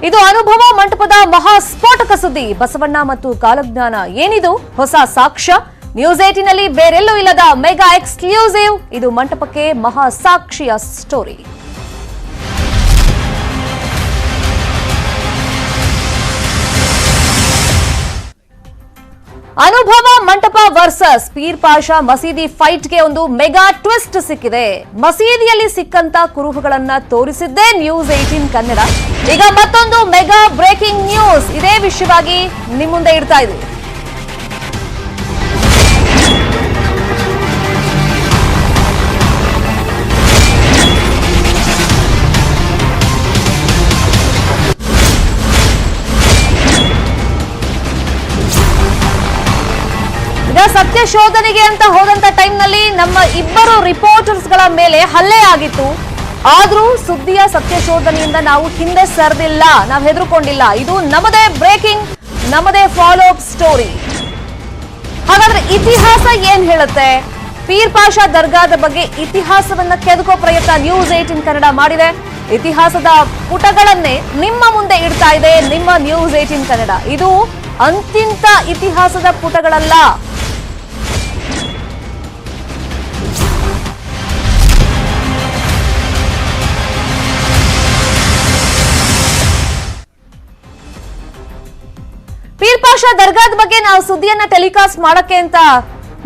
ಇದು ಅನುಭವ ಮಂಟಪದ ಮಹಾ ಸ್ಫೋಟಕ ಸುದ್ದಿ. ಬಸವಣ್ಣ ಮತ್ತು ಕಾಲಜ್ಞಾನ ಏನಿದು ಹೊಸ ಸಾಕ್ಷ್ಯ? ನ್ಯೂಸ್ 18 ನಲ್ಲಿ ಬೇರೆಲ್ಲೂ ಇಲ್ಲದ ಮೆಗಾ ಎಕ್ಸ್ಕ್ಲೂಸಿವ್. ಇದು ಮಂಟಪಕ್ಕೆ ಮಹಾ ಸಾಕ್ಷಿಯ ಸ್ಟೋರಿ. ಅನುಭವ ಮಂಟಪ ವರ್ಸಸ್ ಪೀರ್ ಪಾಷಾ ಮಸೀದಿ ಫೈಟ್ಗೆ ಒಂದು ಮೆಗಾ ಟ್ವಿಸ್ಟ್ ಸಿಕ್ಕಿದೆ. ಮಸೀದಿಯಲ್ಲಿ ಸಿಕ್ಕಂತ ಕುರುಹುಗಳನ್ನ ತೋರಿಸಿದ್ದೇ ನ್ಯೂಸ್ 18 ಕನ್ನಡ. ಈಗ ಮತ್ತೊಂದು ಮೆಗಾ ಬ್ರೇಕಿಂಗ್ ನ್ಯೂಸ್ ಇದೇ ವಿಷಯವಾಗಿ ನಿಮ್ಮ ಮುಂದೆ ಇಡ್ತಾ ಇದೆ. ಸತ್ಯ ಶೋಧನೆಗೆ ಅಂತ ಹೋದಂತ ಟೈಮ್ ನಲ್ಲಿ ನಮ್ಮ ಇಬ್ಬರು ರಿಪೋರ್ಟರ್ಸ್ ಗಳ ಮೇಲೆ ಹಲ್ಲೆ ಆಗಿತ್ತು. ಆದ್ರೂ ಸುದ್ದಿಯ ಸತ್ಯ ಶೋಧನೆಯಿಂದ ನಾವು ಹಿಂದೆ ಸರಿದಿಲ್ಲ, ನಾವು ಹೆದರ್ಕೊಂಡಿಲ್ಲ. ಇದು ನಮ್ಮದೇ ಬ್ರೇಕಿಂಗ್, ನಮ್ಮದೇ ಫಾಲೋ ಅಪ್ ಸ್ಟೋರಿ. ಹಾಗಾದ್ರೆ ಇತಿಹಾಸ ಏನ್ ಹೇಳುತ್ತೆ? ಪೀರ್ ಪಾಷಾ ದರ್ಗಾದ ಬಗ್ಗೆ ಇತಿಹಾಸವನ್ನ ಕೆದಕೋ ಪ್ರಯತ್ನ ನ್ಯೂಸ್ 18 ಕನ್ನಡ ಮಾಡಿದೆ. ಇತಿಹಾಸದ ಪುಟಗಳನ್ನೇ ನಿಮ್ಮ ಮುಂದೆ ಇಡ್ತಾ ಇದೆ ನಿಮ್ಮ ನ್ಯೂಸ್ 18 ಕನ್ನಡ. ಇದು ಅಂತಿಂತ ಇತಿಹಾಸದ ಪುಟಗಳಲ್ಲ. ಪೀರ್ ಪಾಷಾ ದರ್ಗಾದ ಬಗ್ಗೆ ನಾವು ಸುದ್ದಿಯನ್ನ ಟೆಲಿಕಾಸ್ಟ್ ಮಾಡಕ್ಕೆ ಅಂತ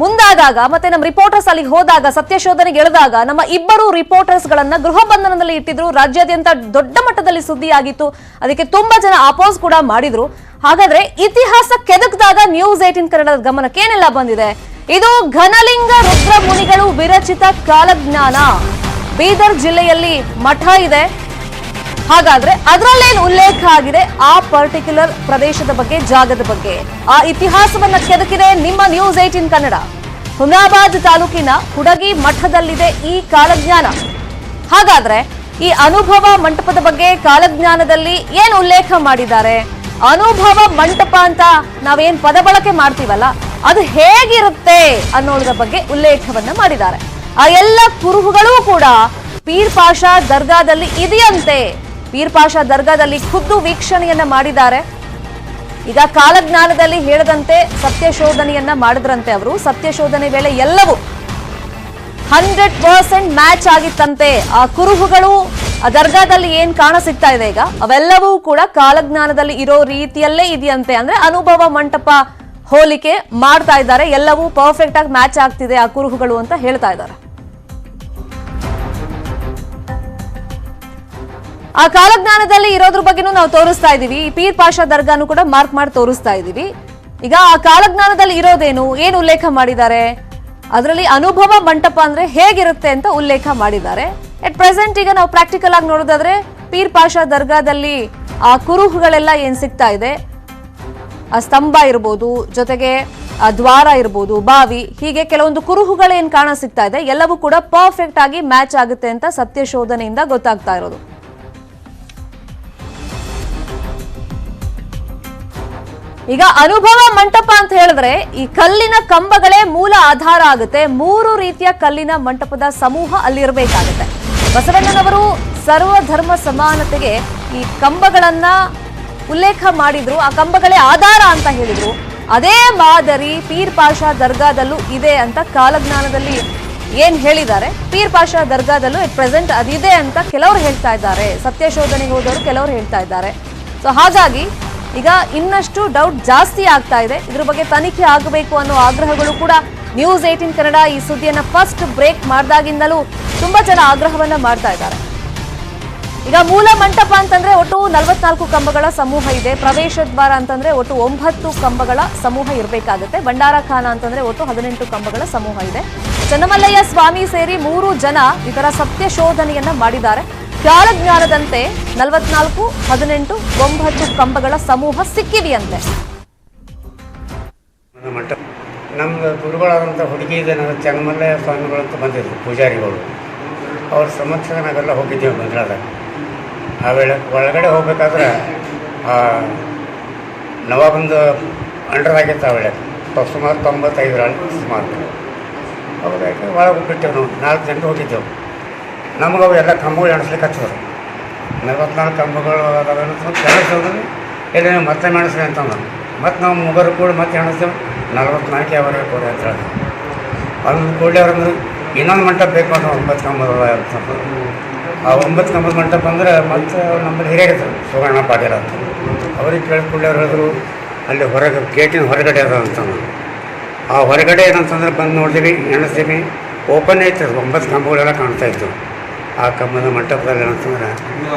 ಮುಂದಾದಾಗ ಮತ್ತೆ ನಮ್ಮ ರಿಪೋರ್ಟರ್ಸ್ ಅಲ್ಲಿಗೆ ಹೋದಾಗ ಸತ್ಯ ಶೋಧನೆಗೆ ಇಳಿದಾಗ ನಮ್ಮ ಇಬ್ಬರು ರಿಪೋರ್ಟರ್ಸ್ ಗಳನ್ನ ಗೃಹ ಬಂಧನದಲ್ಲಿ ಇಟ್ಟಿದ್ರು. ರಾಜ್ಯಾದ್ಯಂತ ದೊಡ್ಡ ಮಟ್ಟದಲ್ಲಿ ಸುದ್ದಿ ಆಗಿತ್ತು. ಅದಕ್ಕೆ ತುಂಬಾ ಜನ ಅಪೋಸ್ ಕೂಡ ಮಾಡಿದ್ರು. ಹಾಗಾದ್ರೆ ಇತಿಹಾಸ ಕೆದಕದಾಗ ನ್ಯೂಸ್ 18 ಕನ್ನಡದ ಗಮನಕ್ಕೆ ಏನೆಲ್ಲ ಬಂದಿದೆ? ಇದು ಘನಲಿಂಗ ರುದ್ರ ಮುನಿಗಳು ವಿರಚಿತ ಕಾಲಜ್ಞಾನ. ಬೀದರ್ ಜಿಲ್ಲೆಯಲ್ಲಿ ಮಠ ಇದೆ. ಹಾಗಾದ್ರೆ ಅದರಲ್ಲೇನು ಉಲ್ಲೇಖ ಆಗಿದೆ ಆ ಪರ್ಟಿಕ್ಯುಲರ್ ಪ್ರದೇಶದ ಬಗ್ಗೆ, ಜಾಗದ ಬಗ್ಗೆ? ಆ ಇತಿಹಾಸವನ್ನ ಕೆದಕಿದೆ ನಿಮ್ಮ ನ್ಯೂಸ್ 18 ಕನ್ನಡ. ಹುಮನಾಬಾದ್ ತಾಲೂಕಿನ ಹುಡಗಿ ಮಠದಲ್ಲಿದೆ ಈ ಕಾಲಜ್ಞಾನ. ಹಾಗಾದ್ರೆ ಈ ಅನುಭವ ಮಂಟಪದ ಬಗ್ಗೆ ಕಾಲಜ್ಞಾನದಲ್ಲಿ ಏನು ಉಲ್ಲೇಖ ಮಾಡಿದ್ದಾರೆ? ಅನುಭವ ಮಂಟಪ ಅಂತ ನಾವೇನ್ ಪದ ಬಳಕೆ ಮಾಡ್ತೀವಲ್ಲ, ಅದು ಹೇಗಿರುತ್ತೆ ಅನ್ನೋದ್ರ ಬಗ್ಗೆ ಉಲ್ಲೇಖವನ್ನ ಮಾಡಿದ್ದಾರೆ. ಆ ಎಲ್ಲ ಕುರುಹುಗಳು ಕೂಡ ಪೀರ್ ಪಾಷಾ ದರ್ಗಾದಲ್ಲಿ ಇದೆಯಂತೆ. ಪೀರ್ ಪಾಷಾ ದರ್ಗಾದಲ್ಲಿ ಖುದ್ದು ವೀಕ್ಷಣೆಯನ್ನ ಮಾಡಿದ್ದಾರೆ. ಈಗ ಕಾಲಜ್ಞಾನದಲ್ಲಿ ಹೇಳದಂತೆ ಸತ್ಯ ಶೋಧನೆಯನ್ನ ಮಾಡಿದ್ರಂತೆ ಅವರು. ಸತ್ಯ ಶೋಧನೆ ವೇಳೆ ಎಲ್ಲವೂ 100% ಮ್ಯಾಚ್ ಆಗಿತ್ತಂತೆ. ಆ ಕುರುಹುಗಳು ಆ ದರ್ಗಾದಲ್ಲಿ ಏನ್ ಕಾಣ ಸಿಗ್ತಾ ಇದೆ ಈಗ, ಅವೆಲ್ಲವೂ ಕೂಡ ಕಾಲಜ್ಞಾನದಲ್ಲಿ ಇರೋ ರೀತಿಯಲ್ಲೇ ಇದೆಯಂತೆ. ಅಂದ್ರೆ ಅನುಭವ ಮಂಟಪ ಹೋಲಿಕೆ ಮಾಡ್ತಾ ಇದ್ದಾರೆ. ಎಲ್ಲವೂ ಪರ್ಫೆಕ್ಟ್ ಆಗಿ ಮ್ಯಾಚ್ ಆಗ್ತಿದೆ ಆ ಕುರುಹುಗಳು ಅಂತ ಹೇಳ್ತಾ ಇದ್ದಾರೆ. ಆ ಕಾಲಜ್ಞಾನದಲ್ಲಿ ಇರೋದ್ರ ಬಗ್ಗೆನೂ ನಾವು ತೋರಿಸ್ತಾ ಇದೀವಿ. ಪೀರ್ ಪಾಷಾ ದರ್ಗಾನು ಕೂಡ ಮಾರ್ಕ್ ಮಾಡಿ ತೋರಿಸ್ತಾ ಇದೀವಿ. ಈಗ ಆ ಕಾಲಜ್ಞಾನದಲ್ಲಿ ಇರೋದೇನು, ಏನು ಉಲ್ಲೇಖ ಮಾಡಿದ್ದಾರೆ? ಅದರಲ್ಲಿ ಅನುಭವ ಮಂಟಪ ಅಂದ್ರೆ ಹೇಗಿರುತ್ತೆ ಅಂತ ಉಲ್ಲೇಖ ಮಾಡಿದ್ದಾರೆ. ಎಟ್ ಪ್ರೆಸೆಂಟ್ ಈಗ ನಾವು ಪ್ರಾಕ್ಟಿಕಲ್ ಆಗಿ ನೋಡೋದಾದ್ರೆ ಪೀರ್ ಪಾಷಾ ದರ್ಗಾದಲ್ಲಿ ಆ ಕುರುಹುಗಳೆಲ್ಲ ಏನ್ ಸಿಗ್ತಾ ಇದೆ, ಆ ಸ್ತಂಭ ಇರ್ಬೋದು, ಜೊತೆಗೆ ಆ ದ್ವಾರ ಇರ್ಬೋದು, ಬಾವಿ, ಹೀಗೆ ಕೆಲವೊಂದು ಕುರುಹುಗಳೇನ್ ಕಾಣ ಸಿಗ್ತಾ ಇದೆ, ಎಲ್ಲವೂ ಕೂಡ ಪರ್ಫೆಕ್ಟ್ ಆಗಿ ಮ್ಯಾಚ್ ಆಗುತ್ತೆ ಅಂತ ಸತ್ಯ ಶೋಧನೆಯಿಂದ ಗೊತ್ತಾಗ್ತಾ ಇರೋದು. ಈಗ ಅನುಭವ ಮಂಟಪ ಅಂತ ಹೇಳಿದ್ರೆ ಈ ಕಲ್ಲಿನ ಕಂಬಗಳೇ ಮೂಲ ಆಧಾರ ಆಗುತ್ತೆ. 3 ರೀತಿಯ ಕಲ್ಲಿನ ಮಂಟಪದ ಸಮೂಹ ಅಲ್ಲಿರಬೇಕಾಗುತ್ತೆ. ಬಸವಣ್ಣನವರು ಸರ್ವಧರ್ಮ ಸಮಾನತೆಗೆ ಈ ಕಂಬಗಳನ್ನ ಉಲ್ಲೇಖ ಮಾಡಿದ್ರು. ಆ ಕಂಬಗಳೇ ಆಧಾರ ಅಂತ ಹೇಳಿದ್ರು. ಅದೇ ಮಾದರಿ ಪೀರ್ ಪಾಷಾ ದರ್ಗಾದಲ್ಲೂ ಇದೆ ಅಂತ ಕಾಲಜ್ಞಾನದಲ್ಲಿ ಏನ್ ಹೇಳಿದ್ದಾರೆ. ಪೀರ್ ಪಾಷಾ ದರ್ಗಾದಲ್ಲೂ ಎಟ್ ಪ್ರೆಸೆಂಟ್ ಅದಿದೆ ಅಂತ ಕೆಲವರು ಹೇಳ್ತಾ ಇದ್ದಾರೆ. ಸತ್ಯ ಶೋಧನೆಗೆ ಹೋದವರು ಕೆಲವರು ಹೇಳ್ತಾ ಇದ್ದಾರೆ. ಸೊ ಹಾಗಾಗಿ ಈಗ ಇನ್ನಷ್ಟು ಡೌಟ್ ಜಾಸ್ತಿ ಆಗ್ತಾ ಇದೆ. ಇದ್ರ ಬಗ್ಗೆ ತನಿಖೆ ಆಗಬೇಕು ಅನ್ನೋ ಆಗ್ರಹಗಳು ಕೂಡ ನ್ಯೂಸ್ 18 ಕನ್ನಡ ಈ ಸುದ್ದಿಯನ್ನ ಫಸ್ಟ್ ಬ್ರೇಕ್ ಮಾಡಿದಾಗಿಂದಲೂ ತುಂಬಾ ಜನ ಆಗ್ರಹವನ್ನ ಮಾಡ್ತಾ ಇದ್ದಾರೆ. ಈಗ ಮೂಲ ಮಂಟಪ ಅಂತಂದ್ರೆ ಒಟ್ಟು 44 ಕಂಬಗಳ ಸಮೂಹ ಇದೆ. ಪ್ರವೇಶ ದ್ವಾರ ಅಂತಂದ್ರೆ ಒಟ್ಟು 9 ಕಂಬಗಳ ಸಮೂಹ ಇರಬೇಕಾಗುತ್ತೆ. ಭಂಡಾರ ಖಾನ ಅಂತಂದ್ರೆ ಒಟ್ಟು 18 ಕಂಬಗಳ ಸಮೂಹ ಇದೆ. ಚನ್ನಮಲ್ಲಯ್ಯ ಸ್ವಾಮಿ ಸೇರಿ 3 ಜನ ಇದರ ಸತ್ಯ ಶೋಧನೆಯನ್ನ ಮಾಡಿದ್ದಾರೆ. ಕಾಲಜ್ಞಾನದಂತೆ 44, 18, 9 ಕಂಬಗಳ ಸಮೂಹ ಸಿಕ್ಕಿದೆಯಂತೆ. ನಮ್ಮ ಗುರುಗಳಾದಂಥ ಹುಡುಗಿ ಚನ್ನಮಲ್ಲಯ್ಯ ಸ್ವಾಮಿಗಳಂತ ಬಂದಿದ್ರು ಪೂಜಾರಿಗಳು. ಅವ್ರ ಸಮಕ್ಷನಾಗೆಲ್ಲ ಹೋಗಿದ್ದೀವಿ ಮಂತ್ರಾಲಯ. ಆ ವೇಳೆ ಒಳಗಡೆ ಹೋಗ್ಬೇಕಾದ್ರೆ ನವಾಬಂದು ಅಂಡರಾಗಿತ್ತು ಆ ವೇಳೆ ಸುಮಾರು 95 ಸುಮಾರು. ಹೌದಾಗಿ ಒಳಗೆ ಬಿಟ್ಟೆವು ನಾವು 4 ಜನರು ಹೋಗಿದ್ದೆವು. ನಮಗವು ಎಲ್ಲ ಕಂಬಗಳು ಎಣಿಸ್ಲಿಕ್ಕೆ ಹಚ್ಚಿದ್ರು. 44 ಕಂಬಗಳು ಅದಾವೆ ಎಣಿಸೋದ್ರೆ ಇಲ್ಲಿ ನೀವು ಮತ್ತೆ ಮೆಣಸ್ರಿ ಅಂತಂದ್ರೆ ಮತ್ತು ನಾವು ಮುಗರು ಕೂಡ ಮತ್ತೆ ಎಣಿಸ್ತೇವೆ 44 ಯಾವರೆಗೆ ಕೂಡ ಅಂತ ಹೇಳಿ ಅದನ್ನು ಕೂಡಲೇ ಅವ್ರಂದ್ರೆ ಇನ್ನೊಂದು ಮಂಟಪ ಬೇಕು ಅಂತ 9 ಕಂಬದ ಅಂತಂದ್ರೆ ಆ 9 ಕಂಬದ ಮಂಟಪ ಅಂದರೆ ಮತ್ತು ನಮ್ಮಲ್ಲಿ ಹಿರಿಯರಿದ್ರು ಸುವರ್ಣ ಪಾಟೀಲ್ ಅಂತ ಅವ್ರಿಗೆ ಕೇಳಿದ ಕೂಡಲೇ ಅವ್ರು ಹೇಳಿದ್ರು ಅಲ್ಲಿ ಹೊರಗೆ ಗೇಟಿನ ಹೊರಗಡೆ ಅದ ಅಂತಂದ್ರೆ ಆ ಹೊರಗಡೆ ಏನಂತಂದ್ರೆ ಬಂದು ನೋಡ್ತೀವಿ ಎಣಿಸ್ತೀವಿ ಓಪನ್ ಐತೆ 9 ಕಂಬಗಳೆಲ್ಲ ಕಾಣ್ತಾಯಿತ್ತು ಆ ಕಂಬದ ಮಂಟಪದಲ್ಲಿ ಏನಂತಂದ್ರೆ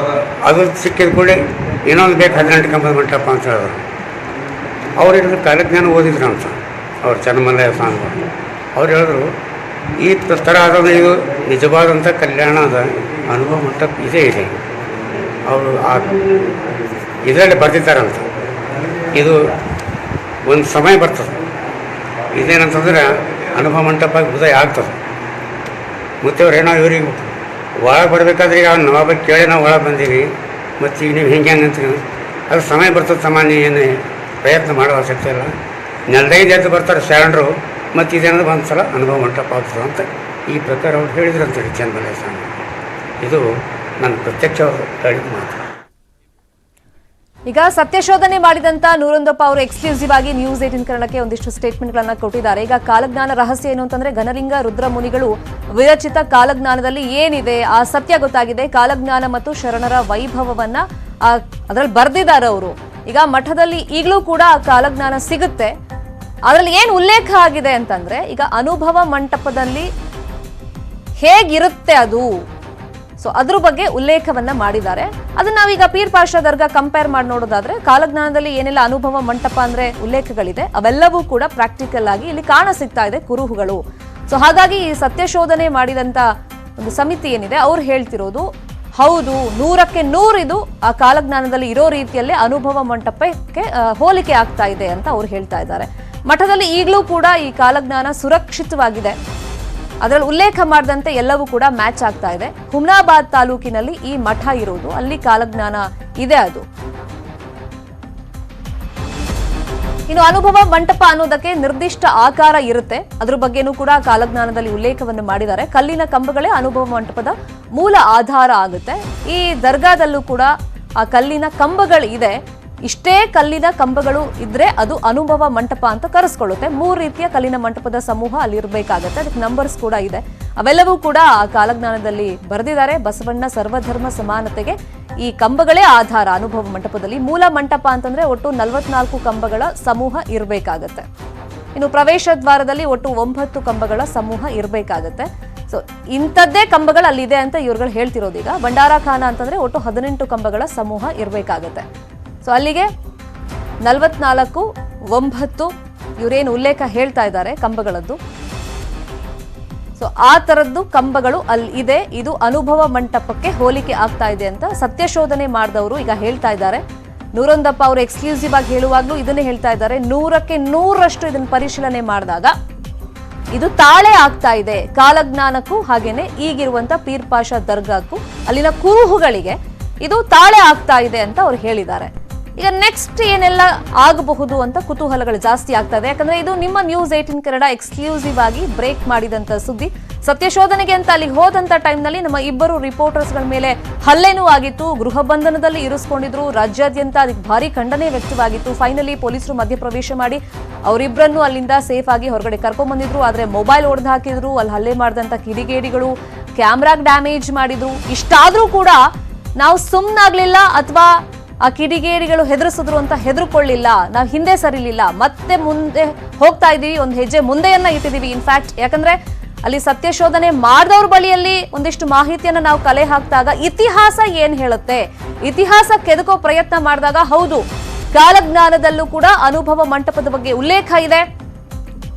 ಅದು ಸಿಕ್ಕಿದ ಕೂಡಲೇ ಇನ್ನೊಂದು ಬೇಕು 18 ಕಂಬದ ಮಂಟಪ ಅಂತ ಹೇಳಿದ್ರು ಅವ್ರಿಗೆ ಕಾಲಜ್ಞಾನ ಓದಿದ್ರು ಅಂತ ಅವ್ರು ಚನ್ನಮಲ್ಲಯ್ಯ ಸ್ವಾಮಿಗಳು ಅವ್ರು ಹೇಳಿದ್ರು ಈ ಥರ ಆದ್ರೆ ಇದು ನಿಜವಾದಂಥ ಕಲ್ಯಾಣದ ಅನುಭವ ಮಂಟಪ ಇದೇ ಇದೆ ಅವರು ಆ ಇದರಲ್ಲಿ ಬರ್ತಿದ್ದಾರಂತ ಇದು ಒಂದು ಸಮಯ ಬರ್ತದೆ ಇದೇನಂತಂದ್ರೆ ಅನುಭವ ಮಂಟಪ ಉದಯ ಆಗ್ತದೆ ಮತ್ತು ಅವ್ರು ಏನೋ ಇವ್ರಿಗೆ ಒಳಗೆ ಬರಬೇಕಾದ್ರೆ ಈಗ ನವಾಬ ಕೇಳಿ ನಾವು ಒಳಗೆ ಬಂದೀವಿ ಮತ್ತು ಈಗ ನೀವು ಹಿಂಗೆ ಅಂತೀವಿ ಅದು ಸಮಯ ಬರ್ತದೆ ಸಾಮಾನ್ಯ ಏನು ಪ್ರಯತ್ನ ಮಾಡೋ ಅವಶ್ಯಕತೆ ಇಲ್ಲ ನೆಲದೈದು ಎದ್ದು ಬರ್ತಾರೆ ಶರಣರು ಮತ್ತು ಇದೇನಾದ್ರು ಒಂದು ಸಲ ಅನುಭವ ಮಂಟಪ ಆಗ್ತದೆ ಅಂತ ಈ ಪ್ರಕಾರ ಅವ್ರು ಹೇಳಿದ್ರು ಅಂತೇಳಿ ಚನ್ನಮಲ್ಲಯ್ಯ ಸ್ವಾಮಿ ಇದು ನನ್ನ ಪ್ರತ್ಯಕ್ಷ ಹೇಳಿದ ಮಾತು. ಈಗ ಸತ್ಯಶೋಧನೆ ಮಾಡಿದಂತ ನೂರೊಂದಪ್ಪ ಅವರು ಎಕ್ಸ್ಕ್ಲೂಸಿವ್ ಆಗಿ ನ್ಯೂಸ್ 18 ಕನ್ನಡಕ್ಕೆ ಒಂದಿಷ್ಟು ಸ್ಟೇಟ್ಮೆಂಟ್ಗಳನ್ನ ಕೊಟ್ಟಿದ್ದಾರೆ. ಈಗ ಕಾಲಜ್ಞಾನ ರಹಸ್ಯ ಏನು ಅಂತಂದ್ರೆ ಘನಲಿಂಗ ರುದ್ರಮುನಿಗಳು ವಿರಚಿತ ಕಾಲಜ್ಞಾನದಲ್ಲಿ ಏನಿದೆ ಆ ಸತ್ಯ ಗೊತ್ತಾಗಿದೆ. ಕಾಲಜ್ಞಾನ ಮತ್ತು ಶರಣರ ವೈಭವವನ್ನ ಅದರಲ್ಲಿ ಬರ್ದಿದ್ದಾರೆ ಅವರು. ಈಗ ಮಠದಲ್ಲಿ ಈಗಲೂ ಕೂಡ ಆ ಕಾಲಜ್ಞಾನ ಸಿಗುತ್ತೆ. ಅದರಲ್ಲಿ ಏನು ಉಲ್ಲೇಖ ಆಗಿದೆ ಅಂತಂದ್ರೆ ಈಗ ಅನುಭವ ಮಂಟಪದಲ್ಲಿ ಹೇಗಿರುತ್ತೆ ಅದು, ಸೊ ಅದ್ರ ಬಗ್ಗೆ ಉಲ್ಲೇಖವನ್ನ ಮಾಡಿದ್ದಾರೆ. ಅದನ್ನ ನಾವೀಗ ಪೀರ್ ಪಾಷಾ ದರ್ಗಾ ಕಂಪೇರ್ ಮಾಡಿ ನೋಡೋದಾದ್ರೆ ಕಾಲಜ್ಞಾನದಲ್ಲಿ ಏನೆಲ್ಲ ಅನುಭವ ಮಂಟಪ ಅಂದ್ರೆ ಉಲ್ಲೇಖಗಳಿದೆ ಅವೆಲ್ಲವೂ ಕೂಡ ಪ್ರಾಕ್ಟಿಕಲ್ ಆಗಿ ಇಲ್ಲಿ ಕಾಣ ಸಿಗ್ತಾ ಇದೆ ಕುರುಹುಗಳು. ಸೊ ಹಾಗಾಗಿ ಈ ಸತ್ಯಶೋಧನೆ ಮಾಡಿದಂತ ಒಂದು ಸಮಿತಿ ಏನಿದೆ ಅವ್ರು ಹೇಳ್ತಿರೋದು ಹೌದು 100ಕ್ಕೆ 100 ಇದು ಆ ಕಾಲಜ್ಞಾನದಲ್ಲಿ ಇರೋ ರೀತಿಯಲ್ಲೇ ಅನುಭವ ಮಂಟಪಕ್ಕೆ ಹೋಲಿಕೆ ಆಗ್ತಾ ಇದೆ ಅಂತ ಅವ್ರು ಹೇಳ್ತಾ ಇದ್ದಾರೆ. ಮಠದಲ್ಲಿ ಈಗಲೂ ಕೂಡ ಈ ಕಾಲಜ್ಞಾನ ಸುರಕ್ಷಿತವಾಗಿದೆ. ಅದರಲ್ಲಿ ಉಲ್ಲೇಖ ಮಾಡಿದಂತೆ ಎಲ್ಲವೂ ಕೂಡ ಮ್ಯಾಚ್ ಆಗ್ತಾ ಇದೆ. ಹುಮ್ನಾಬಾದ್ ತಾಲೂಕಿನಲ್ಲಿ ಈ ಮಠ ಇರೋದು, ಅಲ್ಲಿ ಕಾಲಜ್ಞಾನ ಇದೆ. ಅದು ಇನ್ನು ಅನುಭವ ಮಂಟಪ ಅನ್ನೋದಕ್ಕೆ ನಿರ್ದಿಷ್ಟ ಆಕಾರ ಇರುತ್ತೆ. ಅದ್ರ ಬಗ್ಗೆನೂ ಕೂಡ ಕಾಲಜ್ಞಾನದಲ್ಲಿ ಉಲ್ಲೇಖವನ್ನು ಮಾಡಿದ್ದಾರೆ. ಕಲ್ಲಿನ ಕಂಬಗಳೇ ಅನುಭವ ಮಂಟಪದ ಮೂಲ ಆಧಾರ ಆಗುತ್ತೆ. ಈ ದರ್ಗಾದಲ್ಲೂ ಕೂಡ ಆ ಕಲ್ಲಿನ ಕಂಬಗಳು ಇದೆ. ಇಷ್ಟೇ ಕಲ್ಲಿನ ಕಂಬಗಳು ಇದ್ರೆ ಅದು ಅನುಭವ ಮಂಟಪ ಅಂತ ಕರೆಸ್ಕೊಳ್ಳುತ್ತೆ. 3 ರೀತಿಯ ಕಲ್ಲಿನ ಮಂಟಪದ ಸಮೂಹ ಅಲ್ಲಿ ಇರಬೇಕಾಗತ್ತೆ. ಅದಕ್ಕೆ ನಂಬರ್ಸ್ ಕೂಡ ಇದೆ. ಅವೆಲ್ಲವೂ ಕೂಡ ಆ ಕಾಲಜ್ಞಾನದಲ್ಲಿ ಬರೆದಿದ್ದಾರೆ. ಬಸವಣ್ಣ ಸರ್ವಧರ್ಮ ಸಮಾನತೆಗೆ ಈ ಕಂಬಗಳೇ ಆಧಾರ ಅನುಭವ ಮಂಟಪದಲ್ಲಿ. ಮೂಲ ಮಂಟಪ ಅಂತಂದ್ರೆ ಒಟ್ಟು 44 ಕಂಬಗಳ ಸಮೂಹ ಇರಬೇಕಾಗತ್ತೆ. ಇನ್ನು ಪ್ರವೇಶ ದ್ವಾರದಲ್ಲಿ ಒಟ್ಟು 9 ಕಂಬಗಳ ಸಮೂಹ ಇರಬೇಕಾಗತ್ತೆ. ಸೊ ಇಂಥದ್ದೇ ಕಂಬಗಳು ಅಲ್ಲಿದೆ ಅಂತ ಇವ್ರುಗಳು ಹೇಳ್ತಿರೋದು. ಈಗ ಭಂಡಾರ ಖಾನ ಅಂತಂದ್ರೆ ಒಟ್ಟು 18 ಕಂಬಗಳ ಸಮೂಹ ಇರಬೇಕಾಗತ್ತೆ. ಸೊ ಅಲ್ಲಿಗೆ 44, 9 ಇವರೇನು ಉಲ್ಲೇಖ ಹೇಳ್ತಾ ಇದ್ದಾರೆ ಕಂಬಗಳದ್ದು. ಸೊ ಆ ತರದ್ದು ಕಂಬಗಳು ಅಲ್ಲಿ ಇದೆ. ಇದು ಅನುಭವ ಮಂಟಪಕ್ಕೆ ಹೋಲಿಕೆ ಆಗ್ತಾ ಇದೆ ಅಂತ ಸತ್ಯಶೋಧನೆ ಮಾಡಿದವರು ಈಗ ಹೇಳ್ತಾ ಇದ್ದಾರೆ. ನೂರೊಂದಪ್ಪ ಅವರು ಎಕ್ಸ್ಕ್ಲೂಸಿವ್ ಆಗಿ ಹೇಳುವಾಗ್ಲೂ ಇದನ್ನೇ ಹೇಳ್ತಾ ಇದ್ದಾರೆ. 100ಕ್ಕೆ 100ರಷ್ಟು ಇದನ್ನು ಪರಿಶೀಲನೆ ಮಾಡಿದಾಗ ಇದು ತಾಳೆ ಆಗ್ತಾ ಇದೆ ಕಾಲಜ್ಞಾನಕ್ಕೂ ಹಾಗೇನೆ ಈಗಿರುವಂತ ಪೀರ್ ಪಾಷಾ ದರ್ಗಾಕ್ಕೂ ಅಲ್ಲಿನ ಕುರುಹುಗಳಿಗೆ ಇದು ತಾಳೆ ಆಗ್ತಾ ಇದೆ ಅಂತ ಅವ್ರು ಹೇಳಿದ್ದಾರೆ. ಈಗ ನೆಕ್ಸ್ಟ್ ಏನೆಲ್ಲ ಆಗಬಹುದು ಅಂತ ಕುತೂಹಲಗಳು ಜಾಸ್ತಿ ಆಗ್ತಾ ಇದೆ. ಯಾಕಂದ್ರೆ ಇದು ನಿಮ್ಮ ನ್ಯೂಸ್ 18 ಕನ್ನಡ ಎಕ್ಸ್ಕ್ಲೂಸಿವ್ ಆಗಿ ಬ್ರೇಕ್ ಮಾಡಿದಂತ ಸುದ್ದಿ. ಸತ್ಯಶೋಧನೆಗೆ ಅಂತ ಅಲ್ಲಿ ಹೋದಂತ ಟೈಮ್ನಲ್ಲಿ ನಮ್ಮ ಇಬ್ಬರು ರಿಪೋರ್ಟರ್ಸ್ಗಳ ಮೇಲೆ ಹಲ್ಲೆನೂ ಆಗಿತ್ತು. ಗೃಹ ಬಂಧನದಲ್ಲಿ ಇರಿಸ್ಕೊಂಡಿದ್ರು. ರಾಜ್ಯಾದ್ಯಂತ ಅದಕ್ಕೆ ಭಾರಿ ಖಂಡನೆ ವ್ಯಕ್ತವಾಗಿತ್ತು. ಫೈನಲಿ ಪೊಲೀಸರು ಮಧ್ಯಪ್ರವೇಶ ಮಾಡಿ ಅವರಿಬ್ಬರನ್ನು ಅಲ್ಲಿಂದ ಸೇಫ್ ಆಗಿ ಹೊರಗಡೆ ಕರ್ಕೊಂಡ್ ಬಂದಿದ್ರು. ಆದ್ರೆ ಮೊಬೈಲ್ ಒಡೆದು ಹಾಕಿದ್ರು. ಅಲ್ಲಿ ಹಲ್ಲೆ ಮಾಡಿದಂತ ಕಿಡಿಗೇಡಿಗಳು ಕ್ಯಾಮ್ರಾಗ್ ಡ್ಯಾಮೇಜ್ ಮಾಡಿದ್ರು. ಇಷ್ಟಾದ್ರೂ ಕೂಡ ನಾವು ಸುಮ್ಮನಾಗ್ಲಿಲ್ಲ ಅಥವಾ ಆ ಕಿಡಿಗೇಡಿಗಳು ಹೆದರಿಸಿದ್ರು ಅಂತ ಹೆದರ್ಕೊಳ್ಳಿಲ್ಲ. ನಾವು ಹಿಂದೆ ಸರಿಲಿಲ್ಲ, ಮತ್ತೆ ಮುಂದೆ ಹೋಗ್ತಾ ಇದೀವಿ. ಒಂದು ಹೆಜ್ಜೆ ಮುಂದೆಯನ್ನ ಇಟ್ಟಿದೀವಿ. ಇನ್ಫ್ಯಾಕ್ಟ್ ಯಾಕಂದ್ರೆ ಅಲ್ಲಿ ಸತ್ಯಶೋಧನೆ ಮಾಡಿದವ್ರ ಬಳಿಯಲ್ಲಿ ಒಂದಿಷ್ಟು ಮಾಹಿತಿಯನ್ನ ನಾವು ಕಲೆ ಹಾಕಿದಾಗ ಇತಿಹಾಸ ಏನ್ ಹೇಳುತ್ತೆ, ಇತಿಹಾಸ ಕೆದಕೋ ಪ್ರಯತ್ನ ಮಾಡಿದಾಗ ಹೌದು ಕಾಲಜ್ಞಾನದಲ್ಲೂ ಕೂಡ ಅನುಭವ ಮಂಟಪದ ಬಗ್ಗೆ ಉಲ್ಲೇಖ ಇದೆ.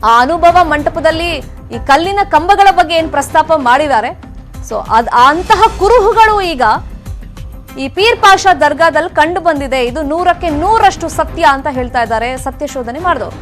ಆ ಅನುಭವ ಮಂಟಪದಲ್ಲಿ ಈ ಕಲ್ಲಿನ ಕಂಬಗಳ ಬಗ್ಗೆ ಏನ್ ಪ್ರಸ್ತಾಪ ಮಾಡಿದ್ದಾರೆ. ಸೊ ಅಂತಹ ಕುರುಹುಗಳು ಈಗ ಈ ಪೀರ್ ಪಾಷಾ ದರ್ಗಾದಲ್ಲಿ ಕಂಡು ಬಂದಿದೆ. ಇದು 100ಕ್ಕೆ 100ರಷ್ಟು ಸತ್ಯ ಅಂತ ಹೇಳ್ತಾ ಇದ್ದಾರೆ ಸತ್ಯಶೋಧನೆ ಮಾಡಿದವರು.